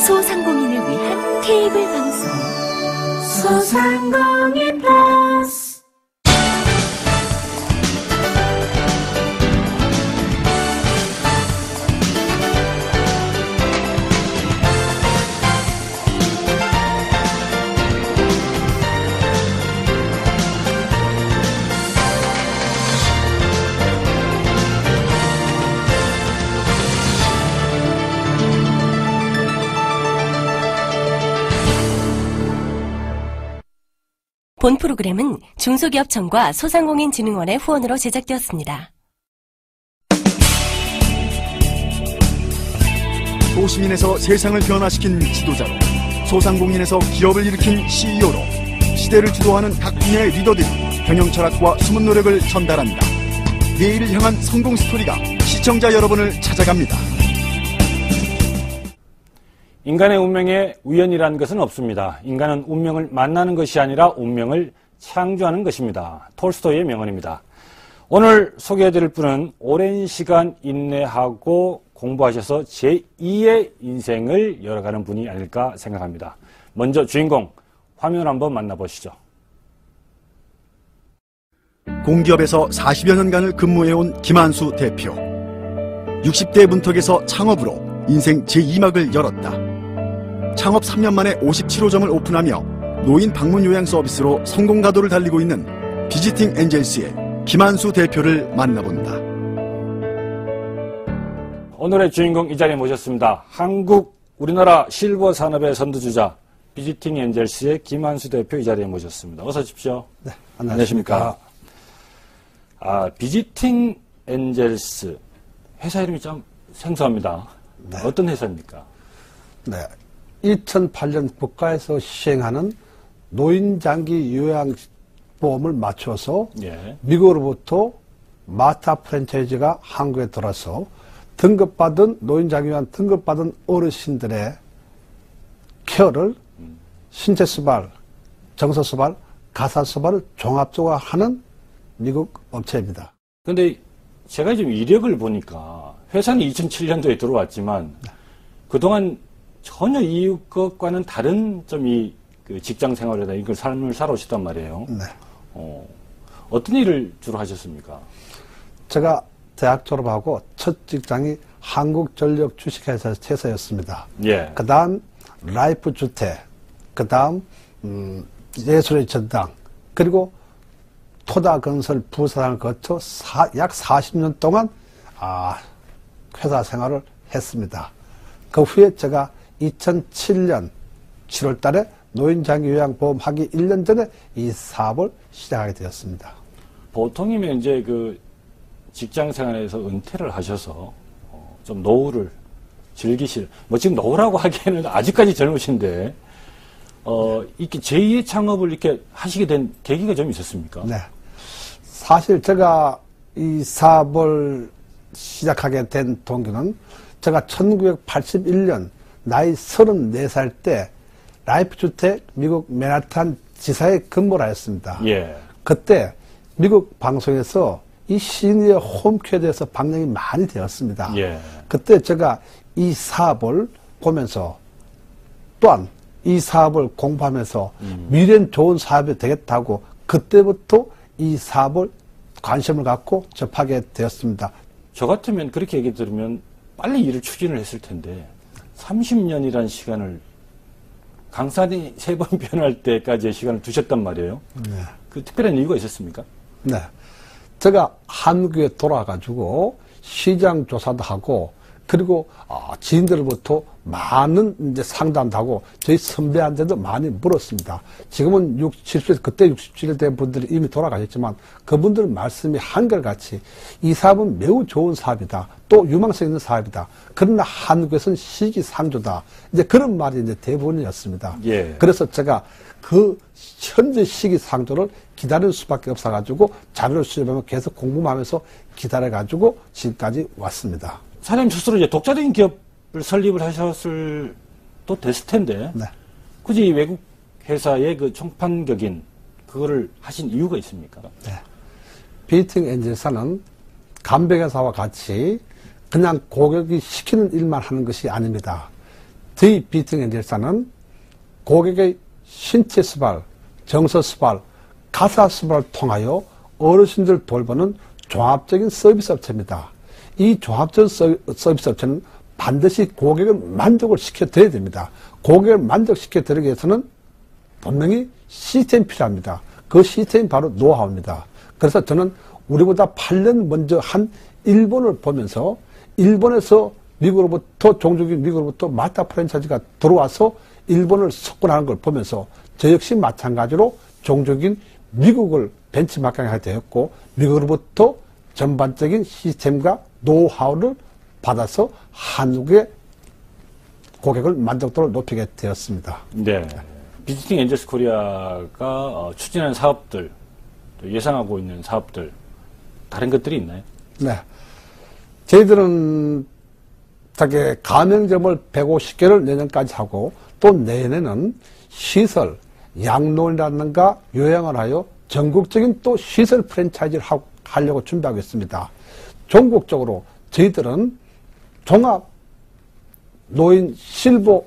소상공인을 위한 케이블 방송 소상공인 플러스. 본 프로그램은 중소기업청과 소상공인진흥원의 후원으로 제작되었습니다. 소시민에서 세상을 변화시킨 지도자로, 소상공인에서 기업을 일으킨 CEO로 시대를 주도하는 각 분야의 리더들이 경영 철학과 숨은 노력을 전달합니다. 내일을 향한 성공 스토리가 시청자 여러분을 찾아갑니다. 인간의 운명에 우연이라는 것은 없습니다. 인간은 운명을 만나는 것이 아니라 운명을 창조하는 것입니다. 톨스토이의 명언입니다. 오늘 소개해드릴 분은 오랜 시간 인내하고 공부하셔서 제2의 인생을 열어가는 분이 아닐까 생각합니다. 먼저 주인공 화면 한번 만나보시죠. 공기업에서 40여 년간을 근무해온 김한수 대표. 60대 문턱에서 창업으로 인생 제2막을 열었다. 창업 3년 만에 57호점을 오픈하며 노인 방문 요양 서비스로 성공 가도를 달리고 있는 비지팅 엔젤스의 김한수 대표를 만나본다. 오늘의 주인공 이 자리에 모셨습니다. 우리나라 실버 산업의 선두주자 비지팅 엔젤스의 김한수 대표 이 자리에 모셨습니다. 어서 오십시오. 네, 안녕하십니까. 비지팅 엔젤스 회사 이름이 좀 생소합니다. 네. 어떤 회사입니까? 네, 2008년 국가에서 시행하는 노인장기 요양보험을 맞춰서 미국으로부터 마타 프랜차이즈가 한국에 들어서 노인장기 요양 등급받은 어르신들의 케어를 신체수발, 정서수발, 가사수발을 종합적으로 하는 미국 업체입니다. 그런데 제가 좀 이력을 보니까 회사는 2007년도에 들어왔지만 그동안 전혀 이것과는 다른 점이 그 직장 생활에다 이걸 삶을 살아오셨단 말이에요. 네. 어떤 일을 주로 하셨습니까? 제가 대학 졸업하고 첫 직장이 한국전력 주식회사였습니다. 예. 그 다음 라이프 주택, 그 다음 예술의 전당, 그리고 토다건설 부사장을 거쳐 약 40년 동안 회사 생활을 했습니다. 그 후에 제가 2007년 7월 달에 노인장기 요양보험 하기 1년 전에 이 사업을 시작하게 되었습니다. 보통이면 이제 그 직장 생활에서 은퇴를 하셔서 좀 노후를 지금 노후라고 하기에는 아직까지 젊으신데, 이렇게 제2의 창업을 이렇게 하시게 된 계기가 좀 있었습니까? 네. 사실 제가 이 사업을 시작하게 된 동기는 제가 1981년 나이 34살 때 라이프주택 미국 맨하탄 지사에 근무를 하였습니다. 예. 그때 미국 방송에서 이 시니어 홈케어에 대해서 방영이 많이 되었습니다. 예. 그때 제가 이 사업을 보면서 또한 이 사업을 공부하면서 미래는 좋은 사업이 되겠다고 그때부터 이 사업을 관심을 갖고 접하게 되었습니다. 저 같으면 그렇게 얘기 들으면 빨리 일을 추진을 했을 텐데 30년이라는 시간을 강산이 3번 변할 때까지의 시간을 두셨단 말이에요. 네. 그 특별한 이유가 있었습니까? 네. 제가 한국에 돌아가지고 시장 조사도 하고 그리고 지인들로부터 많은 이제 상담도 하고 저희 선배한테도 많이 물었습니다. 지금은 67세, 그때 67세 된 분들이 이미 돌아가셨지만 그분들 말씀이 한결같이 이 사업은 매우 좋은 사업이다. 또 유망성 있는 사업이다. 그러나 한국에서는 시기상조다. 이제 그런 말이 이제 대부분이었습니다. 예. 그래서 제가 그 현재 시기상조를 기다릴 수밖에 없어가지고 자료를 수집하면 계속 공부하면서 기다려가지고 지금까지 왔습니다. 사장님 스스로 이제 독자적인 기업을 설립을 하셨을 또 됐을 텐데 네. 굳이 외국 회사의 그 총판격인 그거를 하신 이유가 있습니까? 네. 비지팅 엔젤스는 간병회사와 같이 그냥 고객이 시키는 일만 하는 것이 아닙니다. 저희 비팅 엔젤사는 고객의 신체 수발, 정서 수발, 가사 수발을 통하여 어르신들 돌보는 종합적인 서비스 업체입니다. 이 종합적인 서비스 업체는 반드시 고객을 만족을 시켜드려야 됩니다. 고객을 만족시켜드리기 위해서는 분명히 시스템이 필요합니다. 그 시스템이 바로 노하우입니다. 그래서 저는 우리보다 8년 먼저 한 일본을 보면서 일본에서 미국으로부터 종족인 미국으로부터 마타 프랜차이즈가 들어와서 일본을 석권하는 걸 보면서 저 역시 마찬가지로 종족인 미국을 벤치마킹하게 되었고 미국으로부터 전반적인 시스템과 노하우를 받아서 한국의 고객을 만족도를 높이게 되었습니다. 네. 비지팅 엔젤스 코리아가 추진한 사업들, 또 예상하고 있는 사업들, 다른 것들이 있나요? 네. 저희들은 되게 가맹점을 150개를 내년까지 하고 또 내년에는 시설, 양로원이라든가 요양을 하여 전국적인 또 시설 프랜차이즈를 하려고 준비하고 있습니다. 전국적으로 저희들은 종합 노인 실버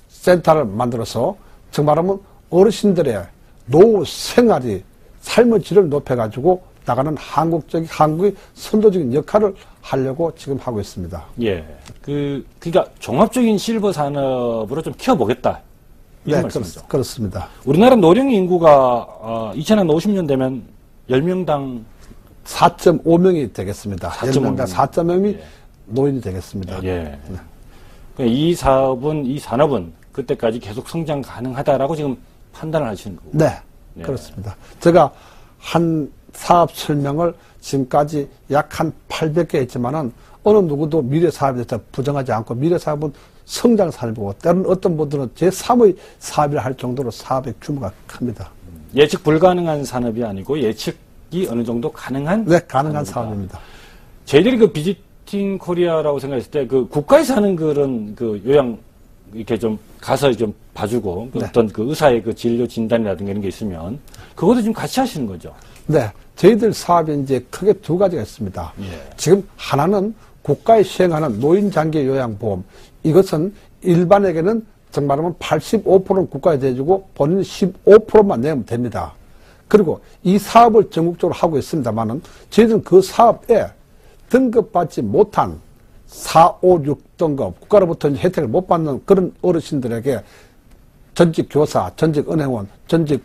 센터를 만들어서 정말하면 어르신들의 노후 생활이 삶의 질을 높여가지고 나가는 한국의 선도적인 역할을 하려고 지금 하고 있습니다. 예. 그러니까 종합적인 실버 산업으로 좀 키워보겠다. 이런 말씀이죠. 그렇습니다. 우리나라 노령 인구가 2050년 되면 10명당 4.5명이 되겠습니다. 4.5명. 4.5명이 예. 노인이 되겠습니다. 예. 이 사업은, 이 산업은 그때까지 계속 성장 가능하다라고 지금 판단을 하시는 거고. 네. 네. 그렇습니다. 제가 한 사업 설명을 지금까지 약 한 800개 했지만은 어느 누구도 미래 사업에 대해서 부정하지 않고 미래 사업은 성장 산업이고 때로는 어떤 분들은 제3의 사업이라 할 정도로 사업의 규모가 큽니다. 예측 불가능한 산업이 아니고 예측이 어느 정도 가능한? 네, 가능한 사업입니다. 저희들이 그 비지팅 코리아라고 생각했을 때 그 국가에서 하는 그런 그 요양 이렇게 좀 가서 좀 봐주고 그 네. 어떤 그 의사의 그 진료 진단이라든가 이런 게 있으면 그것도 지금 같이 하시는 거죠? 네. 저희들 사업이 이제 크게 두 가지가 있습니다. 예. 지금 하나는 국가에 시행하는 노인장기 요양보험. 이것은 일반에게는 정말하면 85%는 국가에 대주고 본인은 15%만 내면 됩니다. 그리고 이 사업을 전국적으로 하고 있습니다만은 저희들은 그 사업에 등급받지 못한 4, 5, 6등급 국가로부터 혜택을 못 받는 그런 어르신들에게 전직 교사, 전직 은행원, 전직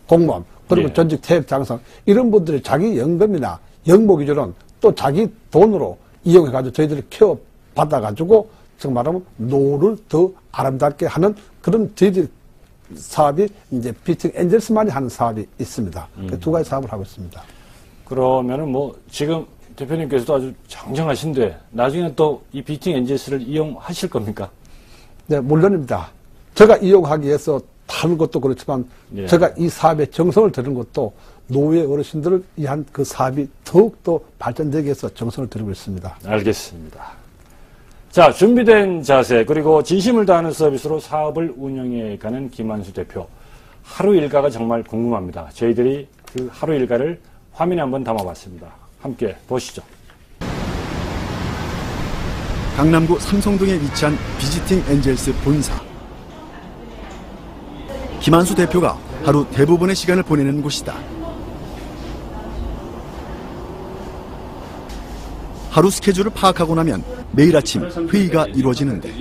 공무원 그리고 예. 전직 퇴직장성 이런 분들이 자기 연금이나 영모 기준은 또 자기 돈으로 이용해가지고 저희들이 케어 받아가지고 지금 말하면 노후를 더 아름답게 하는 그런 저희들 사업이 이제 비팅 엔젤스만이 하는 사업이 있습니다. 그 두 가지 사업을 하고 있습니다. 그러면은 뭐 지금 대표님께서도 아주 장정하신데 나중에 또 이 비팅 엔젤스를 이용하실 겁니까? 네, 물론입니다. 제가 이용하기 위해서 하는 것도 그렇지만 예. 제가 이 사업에 정성을 들인 것도 노후의 어르신들을 위한 그 사업이 더욱더 발전되기 위해서 정성을 들이고 있습니다. 알겠습니다. 자, 준비된 자세 그리고 진심을 다하는 서비스로 사업을 운영해가는 김한수 대표. 하루 일과가 정말 궁금합니다. 저희들이 그 하루 일과를 화면에 한번 담아봤습니다. 함께 보시죠. 강남구 삼성동에 위치한 비지팅 엔젤스 본사. 김한수 대표가 하루 대부분의 시간을 보내는 곳이다. 하루 스케줄을 파악하고 나면 매일 아침 회의가 이루어지는데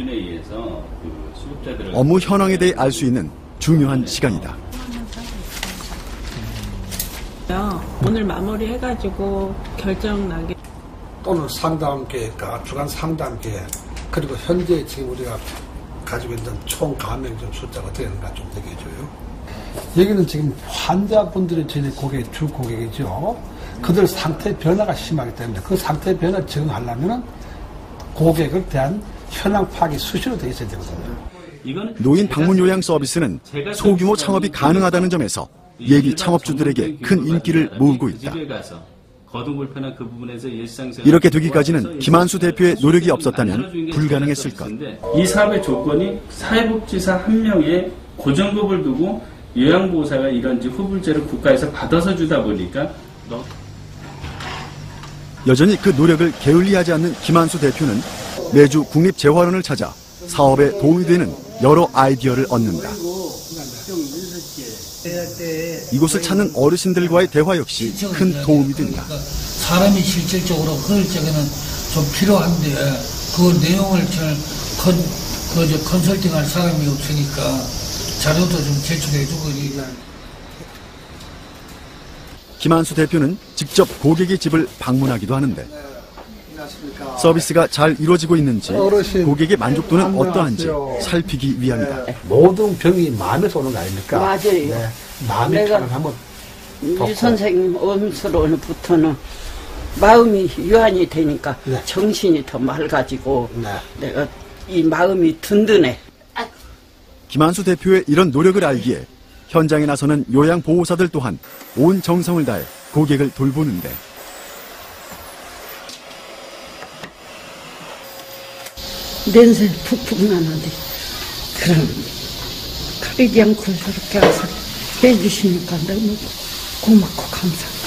업무 현황에 대해 알 수 있는 중요한 시간이다. 오늘 마무리 해가지고 결정 나게. 또는 상담 계획과 주간 상담 계획 그리고 현재 지금 우리가 가지고 있는 총 감염점 숫자가 어떻게 되는가 좀 얘기해줘요. 여기는 지금 환자분들이 저희 고객, 주 고객이죠. 그들 상태 변화가 심하기 때문에 그 상태 변화를 적응하려면 고객에 대한 현황 파악이 수시로 되어 있어야 되거든요. 노인 방문 요양 서비스는 소규모 창업이 가능하다는 점에서 예비 창업주들에게 큰 인기를 모으고 있다. 이렇게 되기까지는 김한수 대표의 노력이 없었다면 불가능했을 것. 이 사업의 조건이 사회복지사 1명의 고정급을 두고 요양보호사가 이런 후불제를 국가에서 받아서 주다 보니까 여전히 그 노력을 게을리하지 않는 김한수 대표는 매주 국립재활원을 찾아 사업에 도움이 되는 여러 아이디어를 얻는다. 이곳을 찾는 어르신들과의 대화 역시 큰 도움이 된다. 사람이 실질적으로 그럴 적에는 좀 필요한데 그 내용을 컨설팅할 사람이 없으니까 자료도 좀 제출해주고. 김한수 대표는 직접 고객의 집을 방문하기도 하는데 서비스가 잘 이루어지고 있는지 고객의 만족도는 어떠한지 살피기 위함이다. 모든 병이 마음에서 오는 거 아닙니까? 맞아요. 네. 마음이 내가 편안하면 이 선생님 엄수로부터는 마음이 유한이 되니까 네. 정신이 더 맑아지고 네. 내가 이 마음이 든든해. 김한수 대표의 이런 노력을 알기에 현장에 나서는 요양보호사들 또한 온 정성을 다해 고객을 돌보는데 냄새 푹푹 나는데 그럼 가리지 않고 저렇게 와서 해주시니까 너무 고맙고 감사합니다.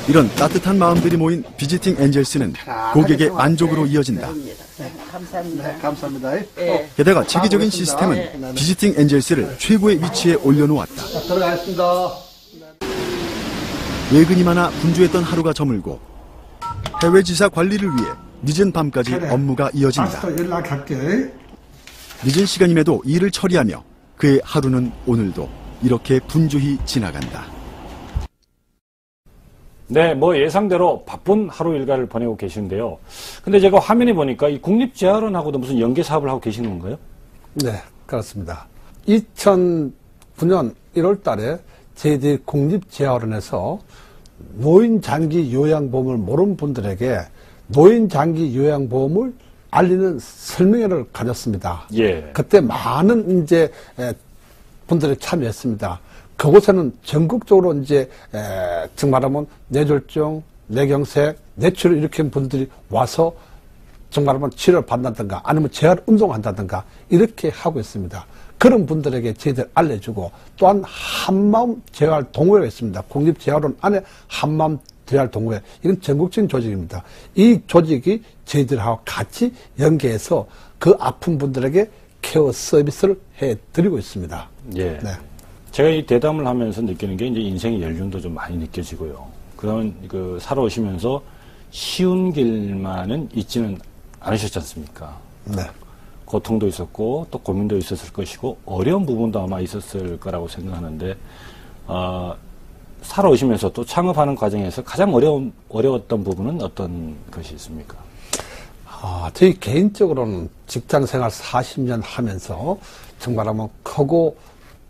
이런 따뜻한 마음들이 모인 비지팅 엔젤스는 고객의 만족으로 이어진다. 네, 감사합니다. 네, 감사합니다. 예. 게다가 체계적인 시스템은 비지팅 엔젤스를 최고의 위치에 올려놓았다. 들어가겠습니다. 외근이 많아 분주했던 하루가 저물고 해외 지사 관리를 위해 늦은 밤까지 업무가 이어진다. 알았어, 연락할게. 늦은 시간임에도 일을 처리하며 그의 하루는 오늘도 이렇게 분주히 지나간다. 네, 뭐 예상대로 바쁜 하루 일과를 보내고 계시는데요. 근데 제가 화면에 보니까 이 국립재활원하고도 무슨 연계 사업을 하고 계시는 건가요? 네, 그렇습니다. 2009년 1월 달에 저희들이 국립재활원에서 노인장기 요양보험을 모르는 분들에게 노인장기 요양보험을 알리는 설명회를 가졌습니다. 예. 그때 많은 이제 분들이 참여했습니다. 그곳에는 전국적으로 이제 정말하면 뇌졸중, 뇌경색, 뇌출을 일으킨 분들이 와서 정말하면 치료를 받는다든가 아니면 재활 운동한다든가 이렇게 하고 있습니다. 그런 분들에게 저희들 알려주고 또한 한마음 재활 동호회가 있습니다. 국립재활원 안에 한마음 재활 동호회, 이건 전국적인 조직입니다. 이 조직이 저희들하고 같이 연계해서 그 아픈 분들에게 케어 서비스를 해드리고 있습니다. 예. 네. 제가 이 대담을 하면서 느끼는 게 이제 인생의 연륜도 좀 많이 느껴지고요. 그런 살아오시면서 쉬운 길만은 있지는 않으셨지 않습니까? 네. 고통도 있었고 또 고민도 있었을 것이고 어려운 부분도 아마 있었을 거라고 생각하는데 살아오시면서 또 창업하는 과정에서 가장 어려웠던 부분은 어떤 것이 있습니까? 저희 개인적으로는 직장 생활 40년 하면서 정말하면 크고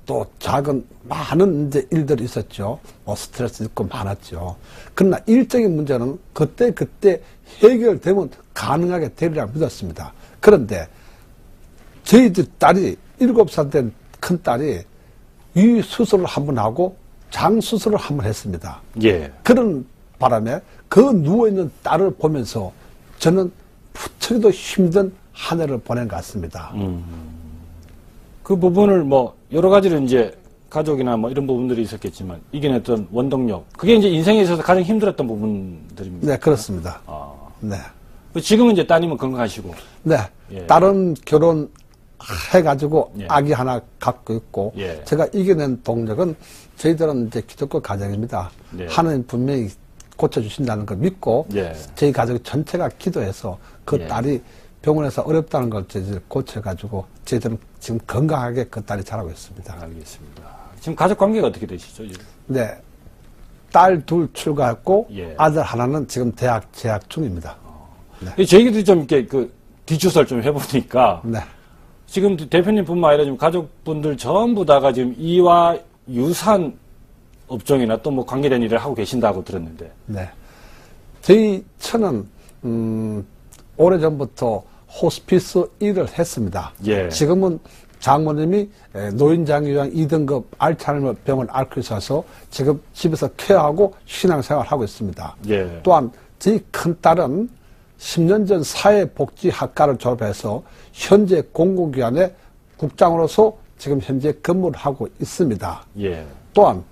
또 작은 많은 이제 일들이 있었죠. 뭐 스트레스 있고 많았죠. 그러나 일적인 문제는 그때 해결되면 가능하게 되리라 믿었습니다. 그런데 저희들 딸이 7살 된 큰 딸이 위 수술을 한번 하고 장 수술을 한번 했습니다. 예. 그런 바람에 그 누워있는 딸을 보면서 저는 부쩍이도 힘든 한 해를 보낸 것 같습니다. 그 부분을 뭐 여러 가지로 이제 가족이나 뭐 이런 부분들이 있었겠지만 이겨냈던 원동력, 그게 이제 인생에 있어서 가장 힘들었던 부분들입니다. 네, 그렇습니다. 네. 지금은 이제 따님은 건강하시고. 네. 예. 딸은 결혼해가지고 예. 아기 하나 갖고 있고, 예. 제가 이겨낸 동력은 저희들은 이제 기독교 가정입니다. 네. 하나님 분명히 고쳐주신다는 걸 믿고, 예. 저희 가족 전체가 기도해서 그 예. 딸이 병원에서 어렵다는 걸 저희들 고쳐가지고, 저희들은 지금 건강하게 그 딸이 자라고 있습니다. 알겠습니다. 지금 가족 관계가 어떻게 되시죠? 지금? 네. 딸 둘 출가했고, 예. 아들 하나는 지금 대학 재학 중입니다. 저희도 좀 이렇게 뒷주설 좀 해보니까 네. 지금 대표님뿐만 아니라 지금 가족분들 전부 다가 지금 이와 유산 업종이나 또 뭐 관계된 일을 하고 계신다고 들었는데. 네. 저희 처는, 오래전부터 호스피스 일을 했습니다. 예. 지금은 장모님이 노인장기요양 2등급 알츠하이머 병을 앓고 있어서 지금 집에서 케어하고 신앙생활하고 있습니다. 예. 또한 저희 큰딸은 10년 전 사회복지학과를 졸업해서 현재 공공기관의 국장으로서 지금 현재 근무를 하고 있습니다. 예. 또한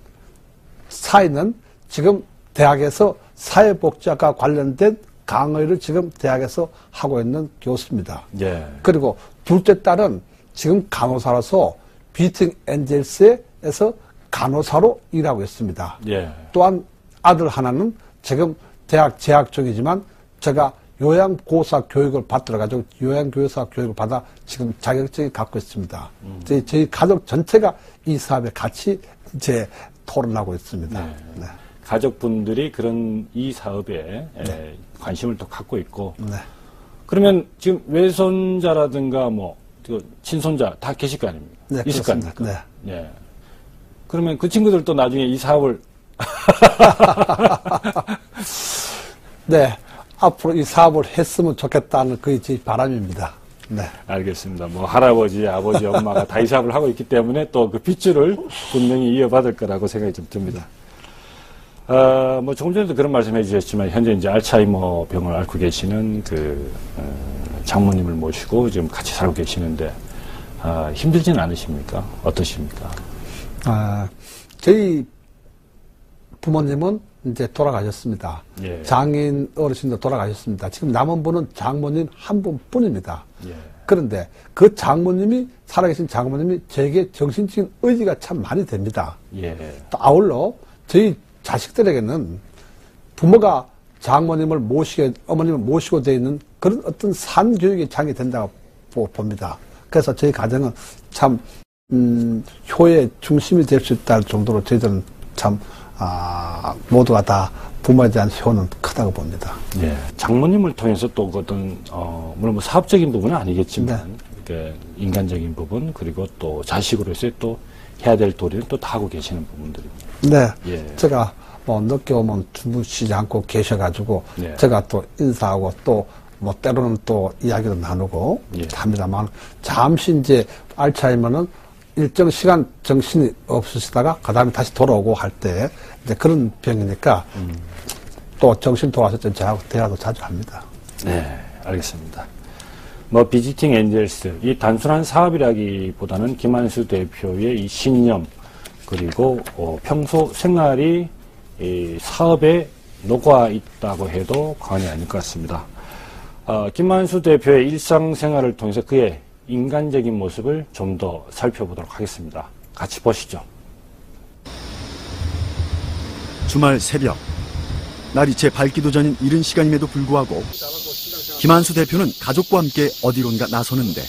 사위는 지금 대학에서 사회복지학과 관련된 강의를 지금 대학에서 하고 있는 교수입니다. 예. 그리고 둘째 딸은 지금 간호사로서 비팅 엔젤스에서 간호사로 일하고 있습니다. 예. 또한 아들 하나는 지금 대학 재학 중이지만 제가 요양보호사 교육을 받들어가지고 요양교사 교육을 받아 지금 자격증을 갖고 있습니다. 저희 가족 전체가 이 사업에 같이 이제 토론하고 있습니다. 네. 네. 가족분들이 그런 이 사업에 관심을 또 갖고 있고. 네. 그러면 지금 외손자라든가 뭐 친손자 다 계실 거 아닙니까? 네, 있을 거 그렇습니다. 아닙니까? 네. 그러면 그 친구들도 나중에 이 사업을 네. 앞으로 이 사업을 했으면 좋겠다는 그게 제 바람입니다. 네. 알겠습니다. 뭐 할아버지, 아버지, 엄마가 다 이 사업을 하고 있기 때문에 또 그 핏줄을 분명히 이어받을 거라고 생각이 좀 듭니다. 뭐 조금 전에도 그런 말씀해 주셨지만 현재 이제 알츠하이머 병을 앓고 계시는 장모님을 모시고 지금 같이 살고 계시는데 힘들지는 않으십니까? 어떠십니까? 저희 부모님은 이제 돌아가셨습니다. 예. 장인 어르신도 돌아가셨습니다. 지금 남은 분은 장모님 한 분뿐입니다. 예. 그런데 그 장모님이 살아계신 장모님이 제게 정신적인 의지가 참 많이 됩니다. 예. 또 아울러 저희 자식들에게는 부모가 장모님을 모시게 어머님을 모시고 되어 있는 그런 어떤 산교육의 장이 된다고 봅니다. 그래서 저희 가정은 참 효의 중심이 될 수 있다 할 정도로 저희들은 참 모두가 다 부모에 대한 효는 크다고 봅니다. 예. 장모님을 통해서 또 어떤 물론 뭐 사업적인 부분은 아니겠지만 이렇게 인간적인 부분 그리고 또 자식으로서의 또 해야 될 도리를 또 다 하고 계시는 부분들입니다. 네, 예. 제가 뭐 늦게 오면 주무시지 않고 계셔가지고 예. 제가 또 인사하고 또 뭐 때로는 또 이야기도 나누고 예. 합니다만 잠시 이제 알츠하이머는 일정 시간 정신이 없으시다가 그 다음에 다시 돌아오고 할 때 이제 그런 병이니까 또 정신 돌아왔을 때 저하고 대화도 자주 합니다. 네, 알겠습니다. 뭐 비지팅 엔젤스 이 단순한 사업이라기보다는 김한수 대표의 이 신념 그리고 평소 생활이 이 사업에 녹아 있다고 해도 과언이 아닐 것 같습니다. 김한수 대표의 일상생활을 통해서 그의 인간적인 모습을 좀 더 살펴보도록 하겠습니다. 같이 보시죠. 주말 새벽 날이 채 밝기도 전인 이른 시간임에도 불구하고 김한수 대표는 가족과 함께 어디론가 나서는데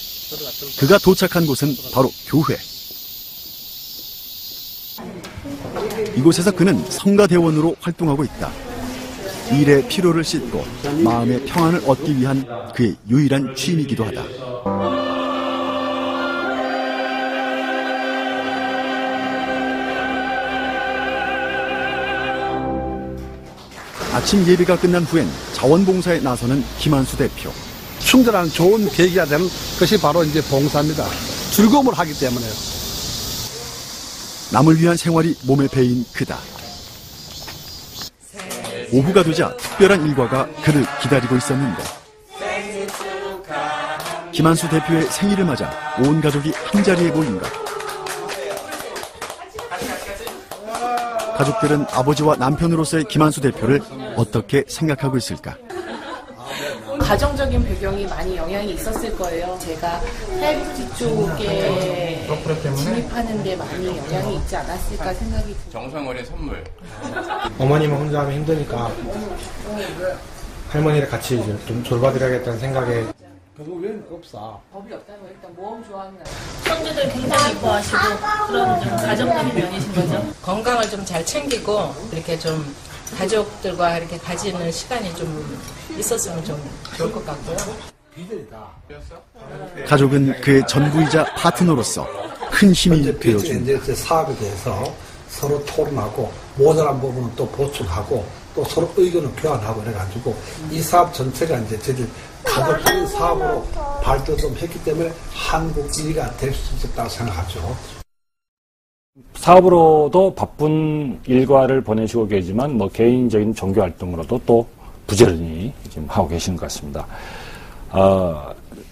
그가 도착한 곳은 바로 교회. 이곳에서 그는 성가대원으로 활동하고 있다. 일의 피로를 씻고 마음의 평안을 얻기 위한 그의 유일한 취미이기도 하다. 아침 예배가 끝난 후엔 자원봉사에 나서는 김한수 대표. 충분한 좋은 계기가 되는 것이 바로 이제 봉사입니다. 즐거움을 하기 때문에요. 남을 위한 생활이 몸에 배인 그다. 오후가 되자 특별한 일과가 그를 기다리고 있었는데 김한수 대표의 생일을 맞아 온 가족이 한자리에 모인 것. 가족들은 아버지와 남편으로서의 김한수 대표를 어떻게 생각하고 있을까? 가정적인 배경이 많이 영향이 있었을 거예요. 제가 사회복지 쪽에 진입하는 데 많이 영향이 있지 않았을까 생각이 듭니다. 정성 어린 선물. 어머님은 혼자 하면 힘드니까 할머니를 같이 이제 좀 돌봐드려야겠다는 생각에. 그거 왜 없어? 법이 없다는 거 일단 모험 좋아하는 손주들 굉장히 이뻐하시고 그런 좀 가정적인 면이신 거죠? 건강을 좀 잘 챙기고 이렇게 좀 가족들과 이렇게 가지는 시간이 좀 있었으면 좀 좋을 것 같고요. 가족은 그의 전부이자 파트너로서 큰 힘이 되어줍니다. 이제 사업에 대해서 서로 토론하고 모자란 부분은 또 보충하고 또 서로 의견을 교환하고 그래가지고 이 사업 전체가 이제 저희들 가족적인 사업으로 발전 좀 했기 때문에 한국 일위가 될 수 있었다고 생각하죠. 사업으로도 바쁜 일과를 보내시고 계지만 뭐 개인적인 종교 활동으로도 또 부지런히 지금 하고 계시는 것 같습니다.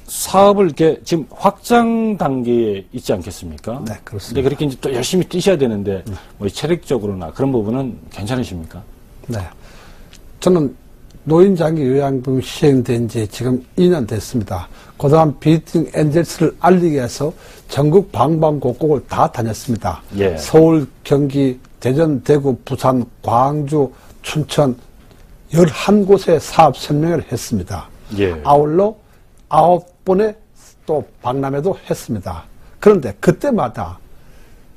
사업을 이렇게 지금 확장 단계에 있지 않겠습니까? 네, 그렇습니다. 근데 그렇게 이제 또 열심히 뛰셔야 되는데 뭐 체력적으로나 그런 부분은 괜찮으십니까? 네. 저는 노인장기 요양병 시행된 지 지금 2년 됐습니다. 그동안 비지팅 엔젤스를 알리기 위해서 전국 방방곡곡을 다 다녔습니다. 예. 서울, 경기, 대전, 대구, 부산, 광주, 춘천 11곳에 사업 설명회를 했습니다. 예. 아울러 9번의 또 박람회도 했습니다. 그런데 그때마다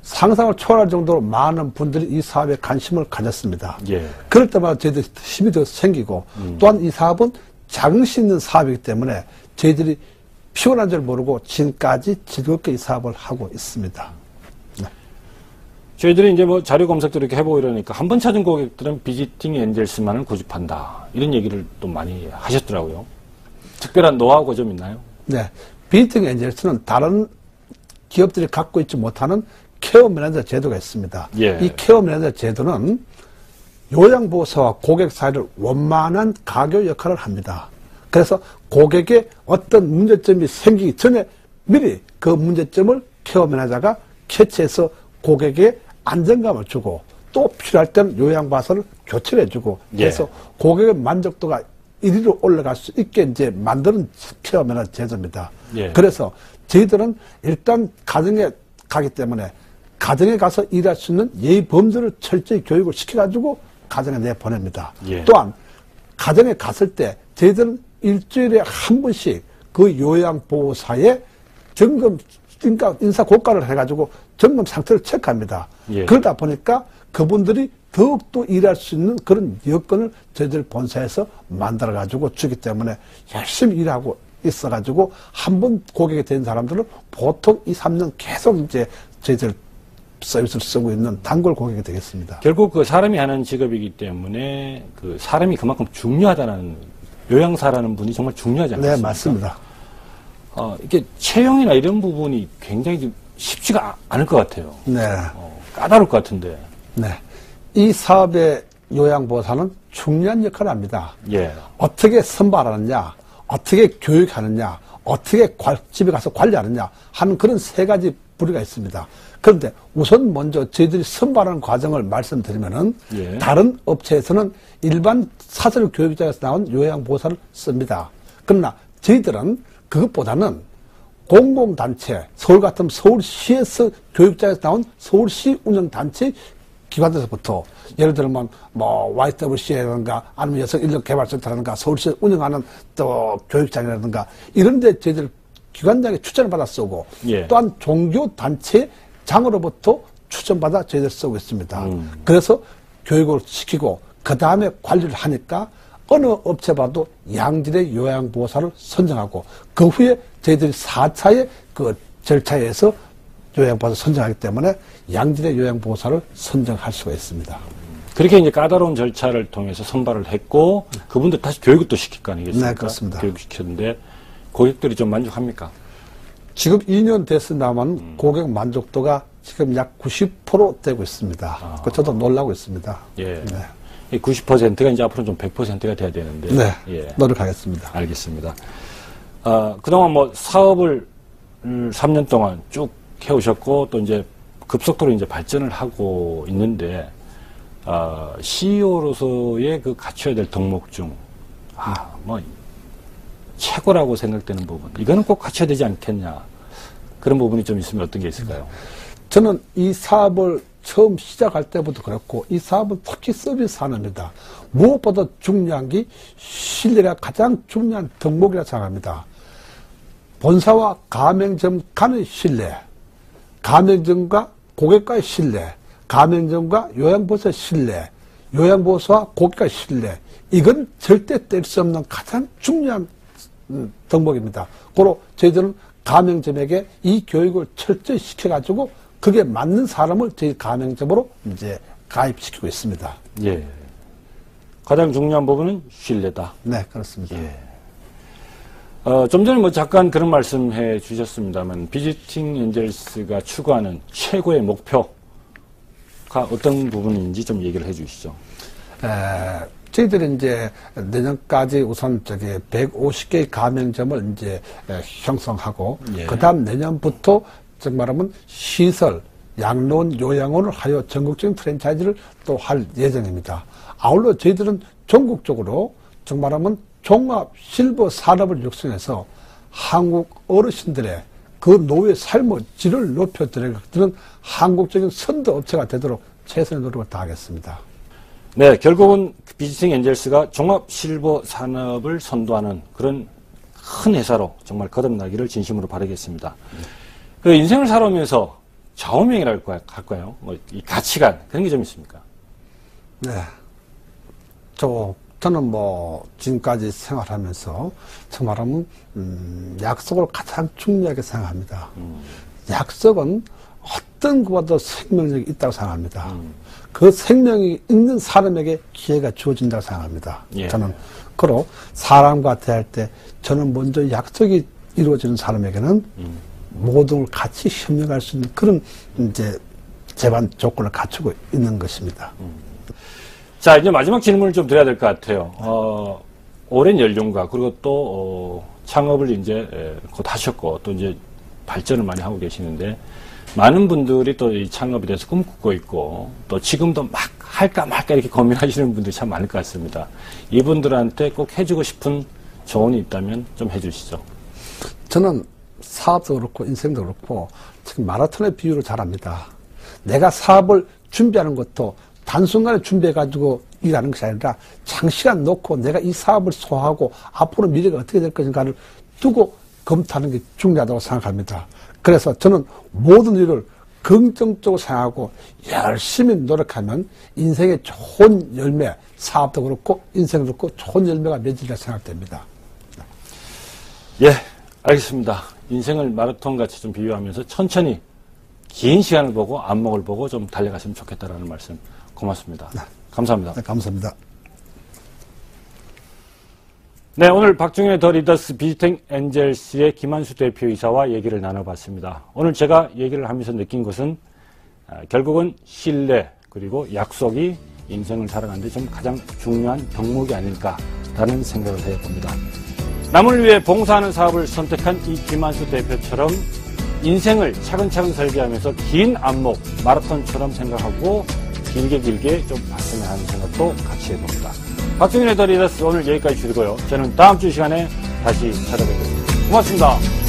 상상을 초월할 정도로 많은 분들이 이 사업에 관심을 가졌습니다. 예. 그럴 때마다 저희들이 힘이 더 생기고 또한 이 사업은 자긍심 있는 사업이기 때문에 저희들이 피곤한 줄 모르고 지금까지 즐겁게 이 사업을 하고 있습니다. 네. 저희들이 이제 뭐 자료 검색도 이렇게 해보고 이러니까 한 번 찾은 고객들은 비지팅 엔젤스만을 고집한다. 이런 얘기를 또 많이 하셨더라고요. 특별한 노하우가 좀 있나요? 네. 비지팅 엔젤스는 다른 기업들이 갖고 있지 못하는 케어 매니저 제도가 있습니다. 예. 이 케어 매니저 제도는 요양보호사와 고객 사이를 원만한 가교 역할을 합니다. 그래서 고객의 어떤 문제점이 생기기 전에 미리 그 문제점을 케어 매니저가 캐치해서 고객에게 안정감을 주고 또 필요할 때는 요양보호사를 교체를 해주고 그래서 고객의 만족도가 1위로 올라갈 수 있게 이제 만드는 케어 매니저 제도입니다. 예. 그래서 저희들은 일단 가정에 가기 때문에 가정에 가서 일할 수 있는 예의 범절을 철저히 교육을 시켜가지고 가정에 내보냅니다. 예. 또한 가정에 갔을 때 저희들은 일주일에 한 번씩 그 요양보호사의 점검, 그러니까 인사고과를 해가지고 점검 상태를 체크합니다. 예. 그러다 보니까 그분들이 더욱더 일할 수 있는 그런 여건을 저희들 본사에서 만들어가지고 주기 때문에 열심히 일하고 있어가지고 한 번 고객이 된 사람들은 보통 2, 3년 계속 이제 저희들 서비스를 쓰고 있는 단골 고객이 되겠습니다. 결국 그 사람이 하는 직업이기 때문에 그 사람이 그만큼 중요하다는 요양사라는 분이 정말 중요하지 않습니까? 네, 맞습니다. 이게 채용이나 이런 부분이 굉장히 좀 쉽지가 않을 것 같아요. 네. 까다로울 것 같은데. 네. 이 사업의 요양보호사는 중요한 역할을 합니다. 예. 어떻게 선발하느냐, 어떻게 교육하느냐, 어떻게 집에 가서 관리하느냐 하는 그런 세 가지 부류가 있습니다. 그런데 우선 먼저 저희들이 선발하는 과정을 말씀드리면은 예. 다른 업체에서는 일반 사설 교육장에서 나온 요양보호사를 씁니다. 그러나 저희들은 그것보다는 공공단체, 서울 같으면 서울시에서 교육장에서 나온 서울시 운영단체 기관에서부터 예를 들면 뭐 YWCA라든가 아니면 여성인력개발센터라든가 서울시에서 운영하는 또 교육장이라든가 이런 데 저희들 기관장의 추천을 받아 쓰고 예. 또한 종교단체 장으로부터 추천받아 저희들 쓰고 있습니다. 그래서 교육을 시키고 그 다음에 관리를 하니까 어느 업체 봐도 양질의 요양보호사를 선정하고 그 후에 저희들이 4차의 그 절차에 의해서 요양보호사 선정하기 때문에 양질의 요양보호사를 선정할 수가 있습니다. 그렇게 이제 까다로운 절차를 통해서 선발을 했고 그분들 다시 교육을 또 시킬 거 아니겠습니까? 네, 그렇습니다. 교육시켰는데 고객들이 좀 만족합니까? 지금 2년 됐습니다만 고객 만족도가 지금 약 90% 되고 있습니다. 저도 놀라고 있습니다. 예. 네. 90%가 이제 앞으로 좀 100%가 돼야 되는데. 네. 예. 노력하겠습니다. 알겠습니다. 그동안 뭐 사업을 3년 동안 쭉 해오셨고 또 이제 급속도로 이제 발전을 하고 있는데, CEO로서의 그 갖춰야 될 덕목 중, 최고라고 생각되는 부분, 이거는 꼭 갖춰야 되지 않겠냐. 그런 부분이 좀 있으면 어떤 게 있을까요? 저는 이 사업을 처음 시작할 때부터 그렇고, 이 사업은 특히 서비스 산업입니다. 무엇보다 중요한 게 신뢰가 가장 중요한 덕목이라 생각합니다. 본사와 가맹점 간의 신뢰, 가맹점과 고객과의 신뢰, 가맹점과 요양보호사의 신뢰, 요양보호사와 고객과의 신뢰, 이건 절대 뗄 수 없는 가장 중요한 덕목입니다. 고로 저희들은 가맹점에게 이 교육을 철저히 시켜가지고 그게 맞는 사람을 저희 가맹점으로 이제 가입시키고 있습니다. 예. 가장 중요한 부분은 신뢰다. 네, 그렇습니다. 예. 좀 전에 뭐 잠깐 그런 말씀해 주셨습니다만, 비지팅 엔젤스가 추구하는 최고의 목표가 어떤 부분인지 좀 얘기를 해 주시죠. 저희들이 이제 내년까지 우선 150개의 가맹점을 이제 형성하고, 예. 그 다음 내년부터 즉 말하면 시설, 양로원, 요양원을 하여 전국적인 프랜차이즈를 또 할 예정입니다. 아울러 저희들은 전국적으로 정말하면 종합 실버 산업을 육성해서 한국 어르신들의 그 노후의 삶의 질을 높여드리는 한국적인 선도 업체가 되도록 최선의 노력을 다하겠습니다. 네, 결국은 비즈니스 엔젤스가 종합 실버 산업을 선도하는 그런 큰 회사로 정말 거듭나기를 진심으로 바라겠습니다. 그 인생을 살아오면서 좌우명이랄까요? 뭐 이 가치관 그런 게 좀 있습니까? 네, 저는 뭐 지금까지 생활하면서 정말하면 약속을 가장 중요하게 생각합니다. 약속은 어떤 것보다도 생명력이 있다고 생각합니다. 그 생명이 있는 사람에게 기회가 주어진다고 생각합니다. 예. 저는 그로 사람과 대할 때 저는 먼저 약속이 이루어지는 사람에게는 모든 걸 같이 협력할 수 있는 그런 이제 제반 조건을 갖추고 있는 것입니다. 자, 이제 마지막 질문을 좀 드려야 될 것 같아요. 오랜 연륜과 그리고 또 창업을 이제 곧 하셨고 또 이제 발전을 많이 하고 계시는데 많은 분들이 또 이 창업에 대해서 꿈꾸고 있고 또 지금도 막 할까 말까 이렇게 고민하시는 분들이 참 많을 것 같습니다. 이분들한테 꼭 해주고 싶은 조언이 있다면 좀 해주시죠. 저는 사업도 그렇고 인생도 그렇고 지금 마라톤의 비유를 잘합니다. 내가 사업을 준비하는 것도 단순간에 준비해가지고 일하는 것이 아니라 장시간 놓고 내가 이 사업을 소화하고 앞으로 미래가 어떻게 될 것인가를 두고 검토하는 게 중요하다고 생각합니다. 그래서 저는 모든 일을 긍정적으로 생각하고 열심히 노력하면 인생의 좋은 열매, 사업도 그렇고 인생도 그렇고 좋은 열매가 맺으리라 생각됩니다. 예, 알겠습니다. 인생을 마라톤같이 좀 비유하면서 천천히 긴 시간을 보고 안목을 보고 좀 달려갔으면 좋겠다라는 말씀 고맙습니다. 네. 감사합니다. 네, 감사합니다. 네, 오늘 박중현의 더 리더스 비즈니스 엔젤스의 김한수 대표이사와 얘기를 나눠봤습니다. 오늘 제가 얘기를 하면서 느낀 것은 결국은 신뢰 그리고 약속이 인생을 살아가는 데 좀 가장 중요한 덕목이 아닐까라는 생각을 해봅니다. 남을 위해 봉사하는 사업을 선택한 이 김한수 대표처럼 인생을 차근차근 설계하면서 긴 안목, 마라톤처럼 생각하고 길게 좀 봤으면 하는 생각도 같이 해봅니다. 박중현의 더 리더스 오늘 여기까지 줄이고요. 저는 다음 주 시간에 다시 찾아뵙겠습니다. 고맙습니다.